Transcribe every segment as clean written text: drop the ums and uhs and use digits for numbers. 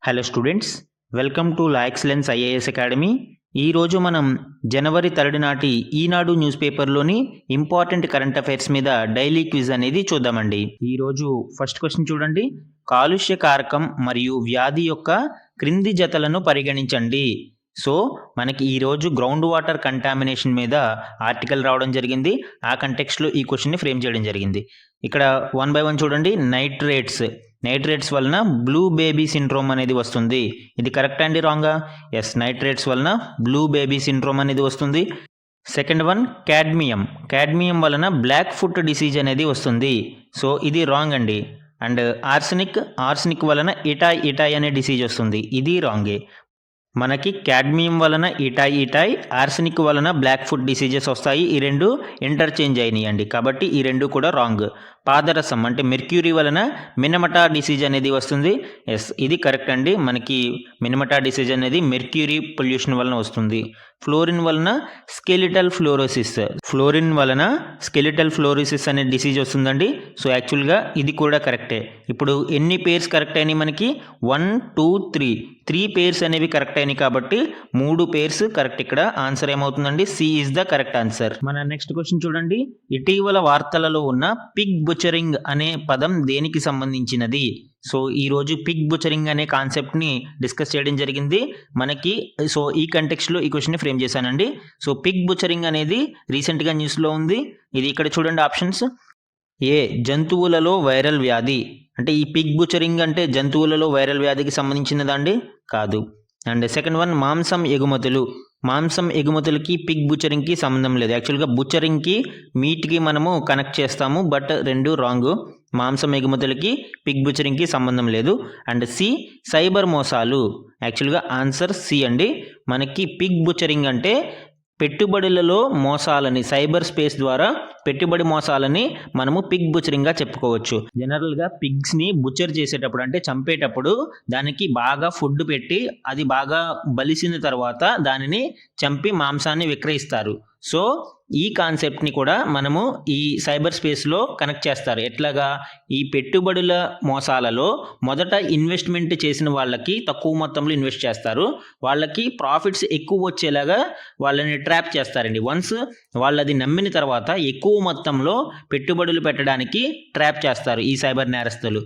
Hello students, welcome to law excellence IAS academy. ఈరోజు మనం జనవరి 3 నాటి ఈనాడు న్యూస్ పేపర్లోని ఇంపార్టెంట్ కరెంట్ అఫైర్స్ మీద డైలీ క్విజ్ అనేది చూద్దామండి. ఈరోజు ఫస్ట్ క్వశ్చన్ చూడండి. కాలుష్య కారకం మరియు వ్యాధి యొక్క క్రింది జతలను పరిగణించండి. సో మనకి ఈరోజు గ్రౌండ్ వాటర్ కంటామినేషన్ మీద ఆర్టికల్ రావడం జరిగింది. ఆ కంటెక్స్ట్లో ఈ క్వశ్చన్ని ఫ్రేమ్ చేయడం జరిగింది. ఇక్కడ 1 by 1 చూడండి. నైట్రేట్స్ వలన బ్లూ బేబీ సిండ్రోమ్ అనేది వస్తుంది. ఇది కరెక్ట్ అండి, రాంగా? ఎస్, నైట్రేట్స్ వలన బ్లూ బేబీ సిండ్రోమ్ అనేది వస్తుంది. సెకండ్ వన్ క్యాడ్మియం వలన బ్లాక్ ఫుట్ డిసీజ్ అనేది వస్తుంది. సో ఇది రాంగ్ అండి. అండ్ ఆర్సనిక్ వలన ఇటాయ్ అనే డిసీజ్ వస్తుంది. ఇది రాంగే. మనకి క్యాడ్మియం వలన ఇటాయ్, ఆర్సనిక్ వలన బ్లాక్ ఫుట్ డిసీజెస్ వస్తాయి. ఈ రెండు ఇంటర్చేంజ్ అయినాయండి, కాబట్టి ఈ రెండు కూడా రాంగ్. పాదరసం అంటే మెర్క్యూరీ వలన మినమటా డిసీజ్ అనేది వస్తుంది. ఎస్, ఇది కరెక్ట్ అండి. మనకి మినమటా డిసీజ్ అనేది మెర్క్యూరీ పొల్యూషన్ వలన వస్తుంది. ఫ్లోరిన్ వలన స్కెలిటల్ ఫ్లోరోసిస్ అనే డిసీజ్ వస్తుందండి. సో యాక్చువల్గా ఇది కూడా కరెక్టే. ఇప్పుడు ఎన్ని పేర్స్ కరెక్ట్ అయినాయి? మనకి 1, 2, 3 పేర్స్ అనేవి కరెక్ట్ అయినాయి, కాబట్టి 3 పేర్స్ కరెక్ట్. ఇక్కడ ఆన్సర్ ఏమవుతుందండి? C is the correct answer. మన నెక్స్ట్ క్వశ్చన్ చూడండి. ఇటీవల వార్తలలో ఉన్న పిగ్ బుచరింగ్ అనే పదం దేనికి సంబంధించినది? సో ఈరోజు పిగ్ బుచరింగ్ అనే కాన్సెప్ట్ని డిస్కస్ చేయడం జరిగింది మనకి. సో ఈ కంటెక్స్ట్లో ఈ క్వశ్చన్ని ఫ్రేమ్ చేశానండి. సో పిగ్ బుచరింగ్ అనేది రీసెంట్గా న్యూస్లో ఉంది. ఇది ఇక్కడ చూడండి ఆప్షన్స్. ఏ, జంతువులలో వైరల్ వ్యాధి. అంటే ఈ పిగ్ బుచరింగ్ అంటే జంతువులలో వైరల్ వ్యాధికి సంబంధించినదా అండి? కాదు. అండ్ సెకండ్ వన్, మాంసం ఎగుమతులకి పిగ్ బుచరింగ్కి సంబంధం లేదు. యాక్చువల్గా బుచరింగ్కి మీట్కి మనము కనెక్ట్ చేస్తాము, బట్ రెండు రాంగ్. మాంసం ఎగుమతులకి పిగ్ బుచరింగ్కి సంబంధం లేదు. అండ్ సి, సైబర్ మోసాలు. యాక్చువల్గా ఆన్సర్ సి అండి. మనకి పిగ్ బుచరింగ్ అంటే పెట్టుబడులలో మోసాలని, సైబర్ స్పేస్ ద్వారా పెట్టుబడి మోసాలని మనము పిగ్ బుచరింగ్గా చెప్పుకోవచ్చు. జనరల్గా పిగ్స్ని బుచర్ చేసేటప్పుడు అంటే చంపేటప్పుడు దానికి బాగా ఫుడ్ పెట్టి అది బాగా బలిసిన తర్వాత దానిని చంపి మాంసాన్ని విక్రయిస్తారు. సో ఈ కాన్సెప్ట్ని కూడా మనము ఈ సైబర్ స్పేస్లో కనెక్ట్ చేస్తారు. ఎట్లాగా? ఈ పెట్టుబడుల మోసాలలో మొదట ఇన్వెస్ట్మెంట్ చేసిన వాళ్ళకి తక్కువ మొత్తంలో ఇన్వెస్ట్ చేస్తారు. వాళ్ళకి ప్రాఫిట్స్ ఎక్కువ వచ్చేలాగా వాళ్ళని ట్రాప్ చేస్తారండి. వన్స్ వాళ్ళు అది నమ్మిన తర్వాత ఎక్కువ మొత్తంలో పెట్టుబడులు పెట్టడానికి ట్రాప్ చేస్తారు ఈ సైబర్ నేరస్తులు.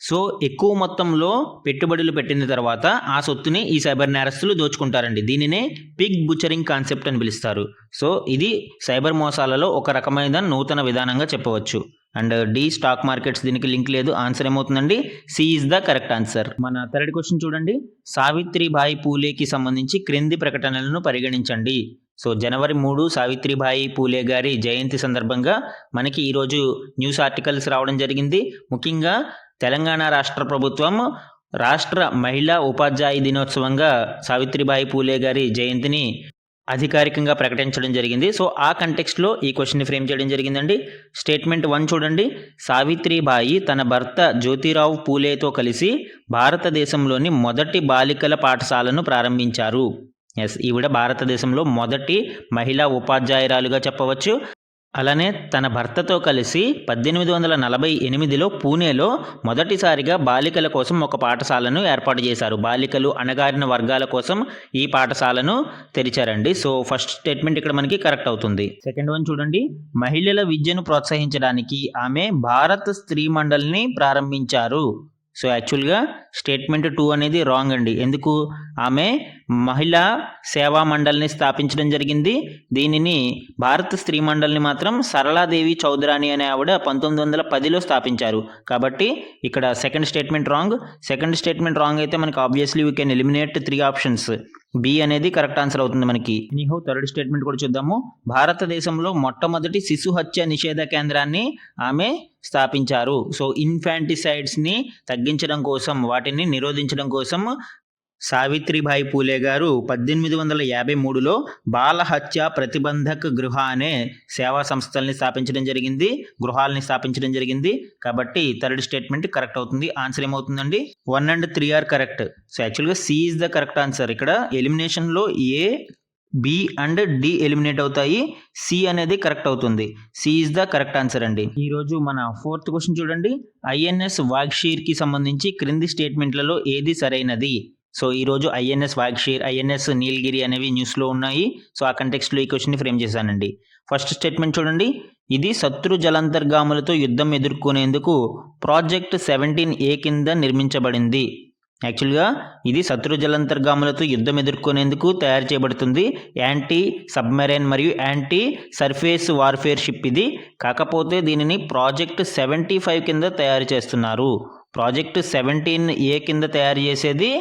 సో ఎక్కువ మొత్తంలో పెట్టుబడులు పెట్టిన తర్వాత ఆ సొత్తుని ఈ సైబర్ నేరస్తులు దోచుకుంటారండి. దీనినే పిగ్ బుచరింగ్ కాన్సెప్ట్ అని పిలుస్తారు. సో ఇది సైబర్ మోసాలలో ఒక రకమైన నూతన విధానంగా చెప్పవచ్చు. అండ్ డి, స్టాక్ మార్కెట్స్, దీనికి లింక్ లేదు. ఆన్సర్ ఏమవుతుందండి? C is the correct answer. మన థర్డ్ క్వశ్చన్ చూడండి. సావిత్రిబాయి పూలేకి సంబంధించి క్రింది ప్రకటనలను పరిగణించండి. సో జనవరి 3 సావిత్రిబాయి పూలే గారి జయంతి సందర్భంగా మనకి ఈరోజు న్యూస్ ఆర్టికల్స్ రావడం జరిగింది. ముఖ్యంగా తెలంగాణ రాష్ట్ర ప్రభుత్వం రాష్ట్ర మహిళా ఉపాధ్యాయ దినోత్సవంగా సావిత్రిబాయి పూలే గారి జయంతిని అధికారికంగా ప్రకటించడం జరిగింది. సో ఆ కంటెక్స్ట్లో ఈ క్వశ్చన్ని ఫ్రేమ్ చేయడం జరిగిందండి. స్టేట్మెంట్ 1 చూడండి. సావిత్రిబాయి తన భర్త జ్యోతిరావు పూలేతో కలిసి భారతదేశంలోని మొదటి బాలికల పాఠశాలను ప్రారంభించారు. ఎస్, ఈవిడ భారతదేశంలో మొదటి మహిళా ఉపాధ్యాయురాలుగా చెప్పవచ్చు. అలానే తన భర్తతో కలిసి 1848లో పూణేలో మొదటిసారిగా బాలికల కోసం ఒక పాఠశాలను ఏర్పాటు చేశారు. బాలికలు, అణగారిన వర్గాల కోసం ఈ పాఠశాలను తెరిచారండి. సో ఫస్ట్ స్టేట్మెంట్ ఇక్కడ మనకి కరెక్ట్ అవుతుంది. సెకండ్ వన్ చూడండి. మహిళల విద్యను ప్రోత్సహించడానికి ఆమె భారత్ స్త్రీ మండలిని ప్రారంభించారు. సో యాక్చువల్గా స్టేట్మెంట్ 2 అనేది రాంగ్ అండి. ఎందుకు? ఆమె మహిళా సేవా మండలిని స్థాపించడం జరిగింది. దీనిని భారత స్త్రీ మండలిని మాత్రం సరళాదేవి చౌదరాణి అనే ఆవిడ 1910లో స్థాపించారు. కాబట్టి ఇక్కడ సెకండ్ స్టేట్మెంట్ రాంగ్ అయితే మనకి obviously we can eliminate 3 options. B అనేది కరెక్ట్ ఆన్సర్ అవుతుంది మనకి. ఎనీహౌ థర్డ్ స్టేట్మెంట్ కూడా చూద్దాము. భారతదేశంలో మొట్టమొదటి శిశు హత్య నిషేధ కేంద్రాన్ని ఆమె స్థాపించారు. సో ఇన్ఫాంటిసైడ్స్ని తగ్గించడం కోసం, వాటిని నిరోధించడం కోసం సావిత్రిబాయి పూలే గారు 1853లో బాల హత్య ప్రతిబంధక్ గృహ అనే సేవా సంస్థల్ని స్థాపించడం జరిగింది. కాబట్టి థర్డ్ స్టేట్మెంట్ కరెక్ట్ అవుతుంది. ఆన్సర్ ఏమవుతుందండి? 1 and 3 ఆర్ కరెక్ట్. సో యాక్చువల్గా C is the correct answer. ఇక్కడ ఎలిమినేషన్లో A B and D eliminate అవుతాయి. సి అనేది కరెక్ట్ అవుతుంది. C is the correct answer అండి. ఈరోజు మన 4th క్వశ్చన్ చూడండి. ఐఎన్ఎస్ వాగ్షీర్కి సంబంధించి క్రింది స్టేట్మెంట్లలో ఏది సరైనది? సో ఈరోజు ఐఎన్ఎస్ వాగ్షీర్, ఐఎన్ఎస్ నీలగిరి అనేవి న్యూస్లో ఉన్నాయి. సో ఆ కంటెక్స్ట్లో ఈ క్వశ్చన్ని ఫ్రేమ్ చేశానండి. ఫస్ట్ స్టేట్మెంట్ చూడండి. ఇది శత్రు జలాంతర్గాములతో యుద్ధం ఎదుర్కొనేందుకు ప్రాజెక్ట్ 17A కింద నిర్మించబడింది. యాక్చువల్గా ఇది శత్రు జలాంతర్గాములతో యుద్ధం ఎదుర్కొనేందుకు తయారు చేయబడుతుంది. యాంటీ సబ్మెరైన్ మరియు యాంటీ సర్ఫేస్ వార్ఫేర్ షిప్ ఇది. కాకపోతే దీనిని ప్రాజెక్ట్ 75 కింద తయారు చేస్తున్నారు. ప్రాజెక్ట్ 17A కింద తయారు చేసేది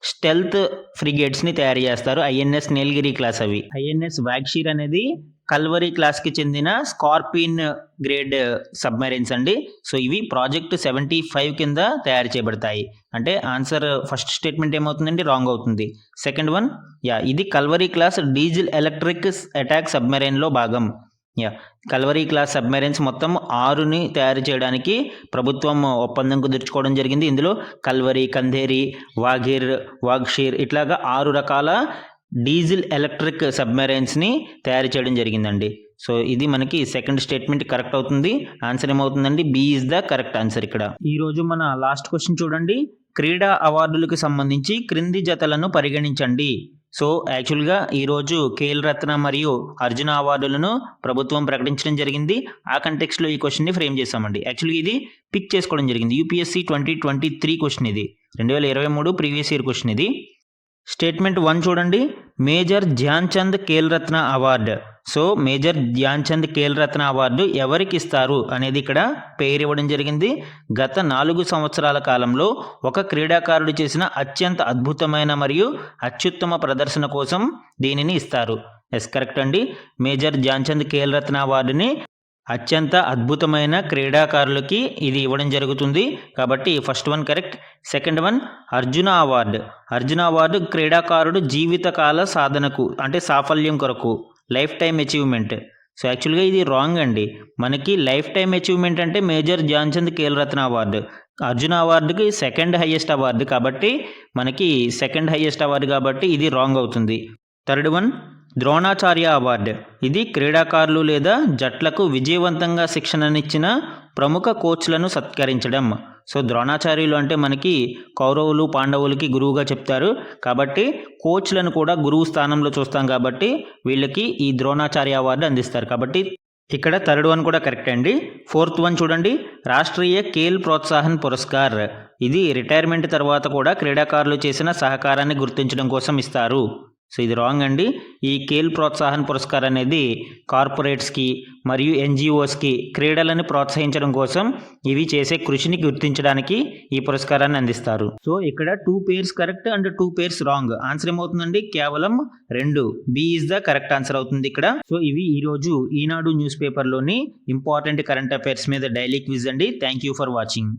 స్టెల్త్ ఫ్రిగేట్స్ని తయారు చేస్తారు. ఐఎన్ఎస్ నీలగిరి క్లాస్ అవి. ఐఎన్ఎస్ వాగ్షీర్ అనేది కల్వరీ క్లాస్కి చెందిన స్కార్పిన్ గ్రేడ్ సబ్మెరైన్స్ అండి. సో ఇవి ప్రాజెక్ట్ 75 కింద తయారు చేయబడతాయి. అంటే ఆన్సర్ ఫస్ట్ స్టేట్మెంట్ ఏమవుతుందండి? రాంగ్ అవుతుంది. సెకండ్ వన్, ఇది Kalvari class diesel electric attack సబ్మెరైన్లో భాగం. కల్వరీ క్లాస్ సబ్మెరైన్స్ మొత్తం 6ని తయారు చేయడానికి ప్రభుత్వం ఒప్పందం కుదుర్చుకోవడం జరిగింది. ఇందులో కల్వరీ, కంధేరి, వాఘిర్, వాగ్షీర్ ఇట్లాగా 6 రకాల డీజిల్ ఎలక్ట్రిక్ సబ్మెరైన్స్ని తయారు చేయడం జరిగిందండి. సో ఇది మనకి సెకండ్ స్టేట్మెంట్ కరెక్ట్ అవుతుంది. ఆన్సర్ ఏమవుతుందండి? B is the correct answer ఇక్కడ. ఈరోజు మన లాస్ట్ క్వశ్చన్ చూడండి. క్రీడా అవార్డులకు సంబంధించి క్రింది జతలను పరిగణించండి. సో యాక్చువల్గా ఈరోజు ఖేల్ రత్న మరియు అర్జున అవార్డులను ప్రభుత్వం ప్రకటించడం జరిగింది. ఆ కంటెక్స్ట్లో ఈ క్వశ్చన్ని ఫ్రేమ్ చేశామండి. యాక్చువల్గా ఇది పిక్ చేసుకోవడం జరిగింది. యూపీఎస్సీ 2023 క్వశ్చన్ ఇది. 2023 ప్రీవియస్ ఇయర్ క్వశ్చన్ ఇది. స్టేట్మెంట్ 1 చూడండి. Major Dhyan Chand Khel Ratna award. So major Dhyan Chand Khel Ratna award ఎవరికి ఇస్తారు అనేది ఇక్కడ పేరు ఇవ్వడం జరిగింది. గత 4 సంవత్సరాల కాలంలో ఒక క్రీడాకారుడు చేసిన అత్యంత అద్భుతమైన మరియు అత్యుత్తమ ప్రదర్శన కోసం దీనిని ఇస్తారు. ఎస్ కరెక్ట్ అండి. మేజర్ ధ్యాన్ చంద్ ఖేల్ రత్న అవార్డుని అత్యంత అద్భుతమైన క్రీడాకారులకి ఇది ఇవ్వడం జరుగుతుంది. కాబట్టి first one correct. Second one Arjuna award. Arjuna award క్రీడాకారుడు జీవితకాల సాధనకు అంటే సాఫల్యం కొరకు, లైఫ్ టైమ్ అచీవ్మెంట్. సో యాక్చువల్గా ఇది రాంగ్ అండి. మనకి లైఫ్ టైమ్ అచీవ్మెంట్ అంటే మేజర్ ధ్యాన్ చంద్ ఖేల్ రత్న అవార్డు. అర్జున అవార్డుకి సెకండ్ హైయెస్ట్ అవార్డు కాబట్టి మనకి సెకండ్ హైయెస్ట్ అవార్డు కాబట్టి ఇది రాంగ్ అవుతుంది. Third one Dronacharya award. ఇది క్రీడాకారులు లేదా జట్లకు విజయవంతంగా శిక్షణనిచ్చిన ప్రముఖ కోచ్లను సత్కరించడం. సో ద్రోణాచార్యులు అంటే మనకి కౌరవులు పాండవులకి గురువుగా చెప్తారు కాబట్టి కోచ్లను కూడా గురువు స్థానంలో చూస్తాం కాబట్టి వీళ్ళకి ఈ ద్రోణాచార్య అవార్డు అందిస్తారు. కాబట్టి ఇక్కడ థర్డ్ వన్ కూడా కరెక్ట్ అండి. ఫోర్త్ వన్ చూడండి. రాష్ట్రీయ ఖేల్ ప్రోత్సాహన్ పురస్కార్. ఇది రిటైర్మెంట్ తర్వాత కూడా క్రీడాకారులు చేసిన సహకారాన్ని గుర్తించడం కోసం ఇస్తారు. సో ఇది రాంగ్ అండి. ఈ ఖేల్ ప్రోత్సాహన్ పురస్కార్ అనేది కార్పొరేట్స్కి మరియు ఎన్జిఓస్కి క్రీడలను ప్రోత్సహించడం కోసం ఇవి చేసే కృషిని గుర్తించడానికి ఈ పురస్కారాన్ని అందిస్తారు. సో ఇక్కడ 2 pairs correct and 2 pairs wrong. Answer ఏమవుతుందండి? కేవలం 2. B is the correct answer అవుతుంది ఇక్కడ. సో ఇవి ఈరోజు ఈనాడు న్యూస్ పేపర్లోని ఇంపార్టెంట్ కరెంట్ అఫైర్స్ మీద డైలీ క్విజ్ అండి. Thank you for watching.